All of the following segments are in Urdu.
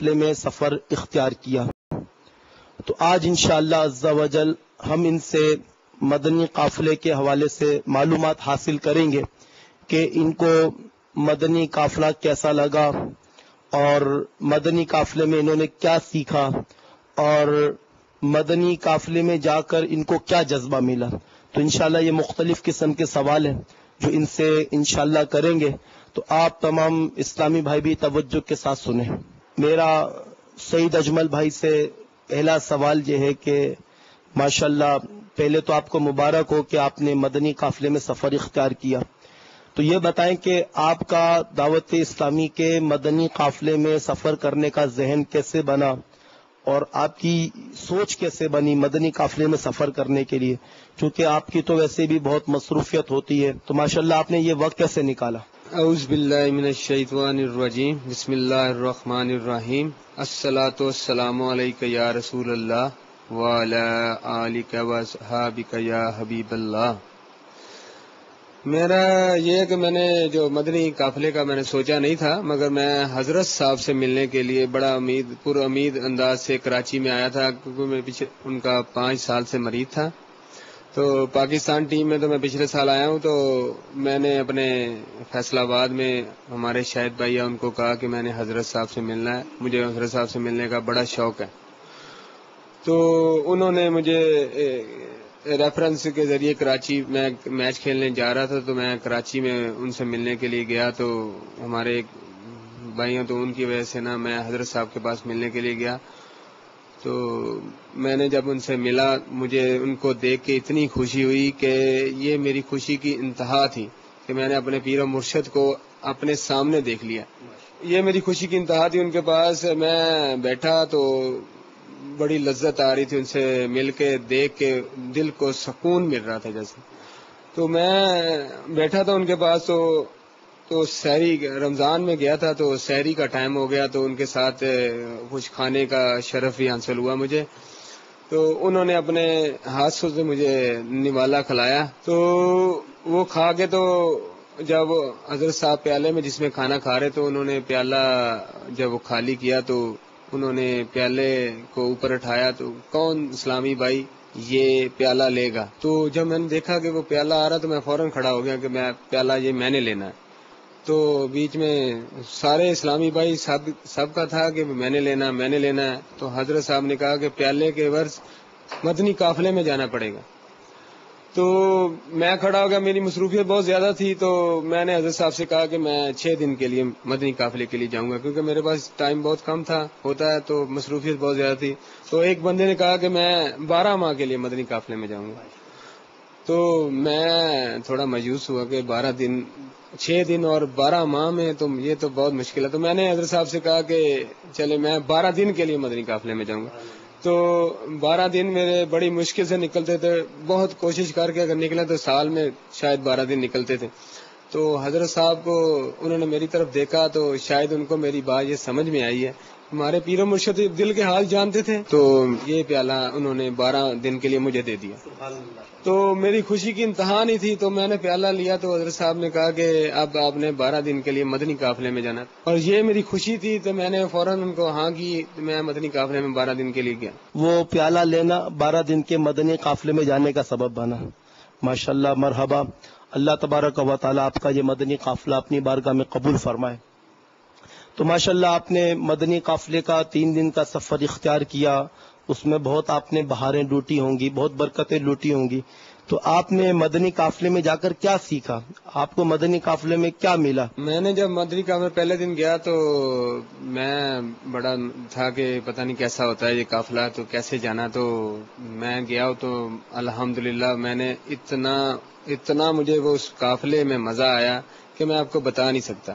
قافلے میں سفر اختیار کیا. تو آج انشاءاللہ عز و جل ہم ان سے مدنی قافلے کے حوالے سے معلومات حاصل کریں گے کہ ان کو مدنی قافلہ کیسا لگا اور مدنی قافلے میں انہوں نے کیا سیکھا اور مدنی قافلے میں جا کر ان کو کیا جذبہ ملا. تو انشاءاللہ یہ مختلف قسم کے سوال ہیں جو ان سے انشاءاللہ کریں گے. تو آپ تمام اسلامی بھائی بھی توجہ کے ساتھ سنیں. میرا سعید اجمل بھائی سے پہلا سوال یہ ہے کہ ماشاءاللہ پہلے تو آپ کو مبارک ہو کہ آپ نے مدنی قافلے میں سفر اختیار کیا. تو یہ بتائیں کہ آپ کا دعوت اسلامی کے مدنی قافلے میں سفر کرنے کا ذہن کیسے بنا اور آپ کی سوچ کیسے بنی مدنی قافلے میں سفر کرنے کے لیے، چونکہ آپ کی تو ویسے بھی بہت مصروفیت ہوتی ہے. تو ماشاءاللہ آپ نے یہ وقت کیسے نکالا؟ اعوذ باللہ من الشیطان الرجیم، بسم اللہ الرحمن الرحیم. الصلاۃ والسلام علیک یا رسول اللہ وعلی آلک واصحابک یا حبیب اللہ. میرا یہ ہے کہ میں نے جو مدنی قافلے کا میں نے سوچا نہیں تھا، مگر میں حضرت صاحب سے ملنے کے لیے بڑا پر امید انداز سے کراچی میں آیا تھا، کیونکہ میں پیچھے ان کا 5 سال سے مریض تھا. تو پاکستان ٹیم میں تو میں پچھلے سال آیا ہوں. تو میں نے اپنے فیصل آباد میں ہمارے شاہد بھائی ان کو کہا کہ میں نے حضرت صاحب سے ملنا ہے، مجھے حضرت صاحب سے ملنے کا بڑا شوق ہے. تو انہوں نے مجھے ریفرنس کے ذریعے کراچی میں میچ کھیلنے جا رہا تھا، تو میں کراچی میں ان سے ملنے کے لیے گیا. تو ہمارے بھائی ہیں تو ان کی وجہ سے نا میں حضرت صاحب کے پاس ملنے کے لیے گیا. تو میں نے جب ان سے ملا، مجھے ان کو دیکھ کے اتنی خوشی ہوئی کہ یہ میری خوشی کی انتہا تھی کہ میں نے اپنے پیر و مرشد کو اپنے سامنے دیکھ لیا. یہ میری خوشی کی انتہا تھی. ان کے پاس میں بیٹھا تو بڑی لذت آ رہی تھی ان سے مل کے، دیکھ کے دل کو سکون مل رہا تھا جیسے. تو میں بیٹھا تھا ان کے پاس، تو سحری رمضان میں گیا تھا تو سحری کا ٹائم ہو گیا، تو ان کے ساتھ کچھ کھانے کا شرف بھی حاصل ہوا مجھے. تو انہوں نے اپنے ہاتھوں سے مجھے نوالا کھلایا. تو وہ کھا کے تو جب حضرت صاحب پیالے میں جس میں کھانا کھا رہے تو انہوں نے پیالہ جب وہ خالی کیا تو انہوں نے پیالے کو اوپر اٹھایا. تو کون اسلامی بھائی یہ پیالہ لے گا؟ تو جب میں نے دیکھا کہ وہ پیالہ آ رہا تو میں فوراً کھڑا ہو گیا کہ میں پیالہ یہ میں نے لینا ہے. تو بیچ میں سارے اسلامی بھائی سب کا تھا کہ میں نے لینا ہے. تو حضرت صاحب نے کہا کہ پیالے کے عوض مدنی قافلے میں جانا پڑے گا. تو میں کھڑا ہو گیا، میری مصروفیت بہت زیادہ تھی. تو میں نے حضرت صاحب سے کہا کہ میں 6 دن کے لیے مدنی قافلے کے لیے جاؤں گا، کیونکہ میرے پاس ٹائم بہت کم ہوتا ہے تو مصروفیت بہت زیادہ تھی. تو ایک بندے نے کہا کہ میں 12 ماہ کے لیے مدنی قافلے میں جاؤں گا. تو میں تھوڑا مایوس ہوا کہ 12 دن 6 دن اور 12 ماہ میں تو یہ تو بہت مشکل ہے. تو میں نے حضرت صاحب سے کہا کہ چلے میں 12 دن کے لیے مدنی قافلے میں جاؤں گا. تو 12 دن میرے بڑی مشکل سے نکلتے تھے، بہت کوشش کر کے اگر نکلے تو سال میں شاید 12 دن نکلتے تھے. تو حضرت صاحب کو انہوں نے میری طرف دیکھا تو شاید ان کو میری بات یہ سمجھ میں آئی ہے. ہمارے پیر و مرشد دل کے حال جانتے تھے، تو یہ پیالہ انہوں نے 12 دن کے لیے مجھے دے دیا. تو میری خوشی کی انتہا نہیں تھی. تو میں نے پیالہ لیا تو حضرت صاحب نے کہا کہ اب آپ نے 12 دن کے لیے مدنی قافلے میں جانا، اور یہ میری خوشی تھی. تو میں نے فوراً ان کو ہاں کی، میں مدنی قافلے میں 12 دن کے لیے گیا. وہ پیالہ لینا 12 دن کے مدنی قافلے میں جانے کا سبب بنا. ماشاءاللہ، مرحبا. اللہ تبارک و تعالی آپ کا یہ مدنی قافلہ اپنی بارگاہ میں قبول فرمائے. تو ماشاءاللہ آپ نے مدنی قافلے کا 3 دن کا سفر اختیار کیا، اس میں بہت آپ نے بہاریں لوٹی ہوں گی، بہت برکتیں لوٹی ہوں گی. تو آپ نے مدنی قافلے میں جا کر کیا سیکھا؟ آپ کو مدنی قافلے میں کیا ملا؟ میں نے جب مدنی قافلے پہلے دن گیا تو میں بڑا تھا کہ پتہ نہیں کیسا ہوتا ہے یہ قافلہ، تو کیسے جانا. تو میں گیا تو الحمدللہ میں نے اتنا مجھے وہ اس قافلے میں مزہ آیا کہ میں آپ کو بتا نہیں سکتا.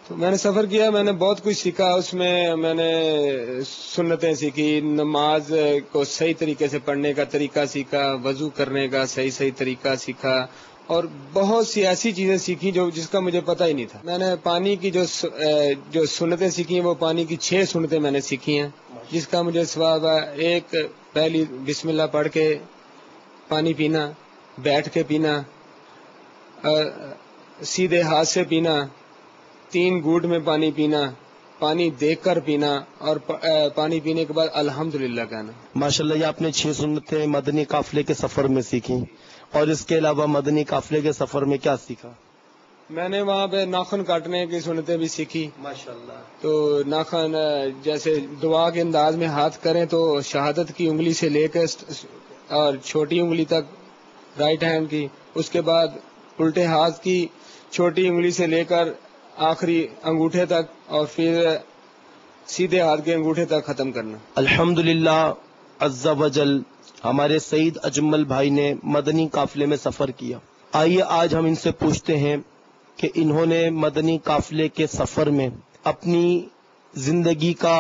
تو میں نے سفر کیا، میں نے بہت کچھ سیکھا. اس میں نے سنتیں سیکھی، نماز کو صحیح طریقے سے پڑھنے کا طریقہ سیکھا، وضو کرنے کا صحیح طریقہ سیکھا، اور بہت سی ایسی چیزیں سیکھی جس کا مجھے پتہ ہی نہیں تھا. میں نے پانی کی جو سنتیں سیکھی ہیں، وہ پانی کی 6 سنتیں میں نے سیکھی ہیں، جس کا مجھے ثواب ہے. ایک، پہلی بسم اللہ پڑھ کے پانی پینا، بیٹھ کے پینا، سیدھے ہاتھ سے پینا، 3 گھونٹ میں پانی پینا، پانی دیکھ کر پینا اور پانی پینے کے بعد الحمدللہ کہنا. ماشاءاللہ یہ آپ نے 6 سنتیں مدنی قافلے کے سفر میں سیکھی، اور اس کے علاوہ مدنی قافلے کے سفر میں کیا سیکھا؟ میں نے وہاں پہ ناخن کاٹنے کی سنتیں بھی سیکھی. ماشاءاللہ. تو ناخن جیسے دعا کے انداز میں ہاتھ کریں تو شہادت کی انگلی سے لے کر اور چھوٹی انگلی تک رائٹ ہینڈ کی، اس کے بعد الٹے ہاتھ کی چھوٹی انگلی سے لے کر آخری انگوٹھے تک، اور پھر سیدھے ہاتھ کے انگوٹھے تک ختم کرنا. الحمدللہ عز و جل ہمارے سعید اجمل بھائی نے مدنی قافلے میں سفر کیا. آئیے آج ہم ان سے پوچھتے ہیں کہ انہوں نے مدنی قافلے کے سفر میں اپنی زندگی کا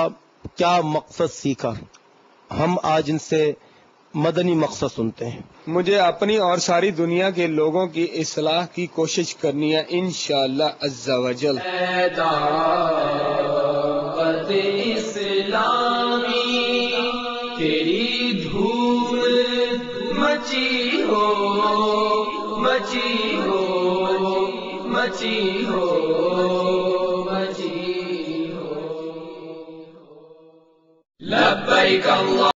کیا مقصد سیکھا. ہم آج ان سے مدنی مقصد سنتے ہیں. مجھے اپنی اور ساری دنیا کے لوگوں کی اصلاح کی کوشش کرنی ہے انشاءاللہ عز و جل. دعوت اسلامی تیری دھوم مچی ہو مچی ہو مچی ہو مچی ہو. لبیک اللہ